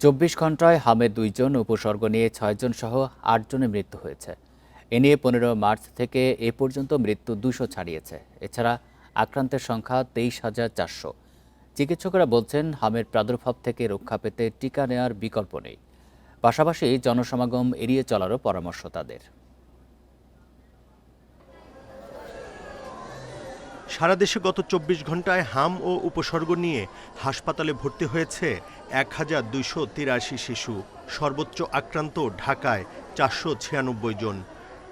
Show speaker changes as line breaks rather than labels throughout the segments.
২৪ ঘণ্টায় হামের ২ জন, উপসর্গ নিয়ে ৬ জন সহ ৮ জনের মৃত্যু হয়েছে। এ নিয়ে ১৫ মার্চ থেকে এ পর্যন্ত মৃত্যু ২০০ ছাড়িয়েছে। এছাড়া আক্রান্তের সংখ্যা ২৩,৪০০। চিকিৎসকরা বলছেন, হামের প্রাদুর্ভাব থেকে রক্ষা পেতে টিকা নেওয়ার বিকল্প নেই। পাশাপাশি জনসমাগম এড়িয়ে চলারও পরামর্শ তাদের।
সারা দেশে গত ২৪ ঘণ্টায় হাম ও উপসর্গ নিয়ে হাসপাতালে ভর্তি হয়েছে ১,২৮৩ শিশু। সর্বোচ্চ আক্রান্ত ঢাকায় ৪৯৬ জন।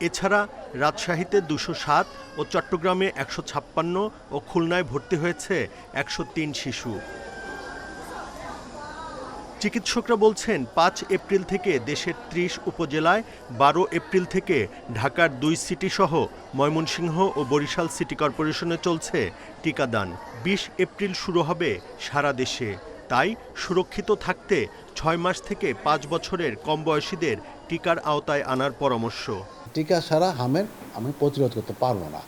এছাড়া রাজশাহীতে ২০৭ ও চট্টগ্রামে ১৫৬ ও খুলনায় ভর্তি হয়েছে ১০৩ শিশু। চিকিৎসকরা বলছেন, ৫ এপ্রিল থেকে দেশের ৩০ উপজেলায়, ১২ এপ্রিল থেকে ঢাকার ২ সিটিসহ ময়মনসিংহ ও বরিশাল সিটি কর্পোরেশনে চলছে টিকাদান। ২০ এপ্রিল শুরু হবে সারা দেশে। তাই সুরক্ষিত থাকতে ৬ মাস থেকে ৫ বছরের কম বয়সীদের টিকার আওতায় আনার পরামর্শ।
টিকা ছাড়া হামের আমি প্রতিরোধ করতে পারবো না,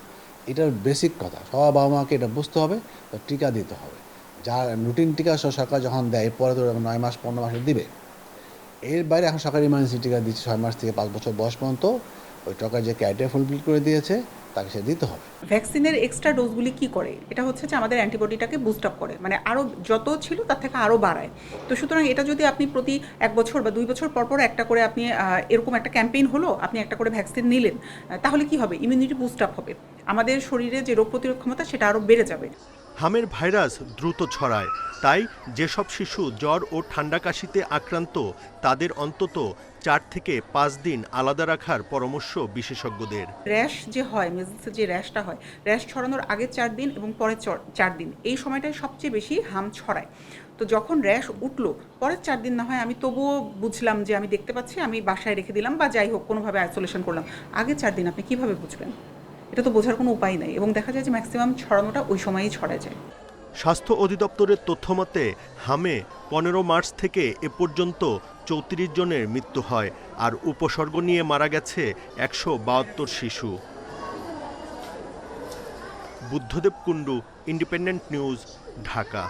এটার বেসিক কথা। সব বাবা মাকে এটা বুঝতে হবে, টিকা দিতে হবে। যার রুটিন টিকা সরকার যখন দেয়, এরপরে তো ৯ মাস ১৫ মাসে দিবে। এর বাইরে এখন সরকার ইমার্জেন্সি টিকা দিচ্ছে ৬ মাস থেকে ৫ বছর বয়স পর্যন্ত। ওই টাকা যে ক্রাইটেরিয়া ফুলফিল করে দিয়েছে তাকে সে দিতে হবে।
ভ্যাকসিনের এক্সট্রা ডোজগুলি কি করে? এটা হচ্ছে যে আমাদের অ্যান্টিবডিটাকে বুস্ট আপ করে, মানে আরও যত ছিল তার থেকে আরও বাড়ায়। তো সুতরাং এটা যদি আপনি প্রতি ১ বছর বা ২ বছর পর একটা করে আপনি এরকম একটা ক্যাম্পেইন হলো, আপনি একটা করে ভ্যাকসিন নিলেন, তাহলে কি হবে? ইমিউনিটি বুস্ট আপ হবে, আমাদের শরীরে যে রোগ প্রতিরোধ ক্ষমতা সেটা আরও বেড়ে যাবে।
হামের ভাইরাস দ্রুত ছড়ায়, তাই যেসব শিশু জ্বর ও ঠান্ডা কাশিতে আক্রান্ত তাদের অন্তত ৪ থেকে ৫ দিন আলাদা রাখার পরামর্শ বিশেষজ্ঞদের।
র্যাশ যে হয়, মেজেলসের যে র্যাশটা হয়, র্যাশ ছড়ানোর আগে ৪ দিন এবং পরে ৪ দিন, এই সময়টায় সবচেয়ে বেশি হাম ছড়ায়। তো যখন র্যাশ উঠলো, পরের ৪ দিন না হয় আমি তবুও বুঝলাম যে আমি দেখতে পাচ্ছি, আমি বাসায় রেখে দিলাম বা যাই হোক কোনোভাবে আইসোলেশন করলাম। আগে ৪ দিন আপনি কিভাবে বুঝবেন? এটা তো বোঝার কোনো উপায় নাই, এবং দেখা যায় যে ম্যাক্সিমাম ছড়ানোটা ওই সময়ই ছড়ায় যায়।
স্বাস্থ্য অধিদপ্তরের তথ্যমতে হামে ১৫ মার্চ থেকে এ পর্যন্ত ৩৪ জনের মৃত্যু হয়, আর উপসর্গ নিয়ে মারা গেছে ১৭২ শিশু। Buddhadeb Kundu, independent news, Dhaka.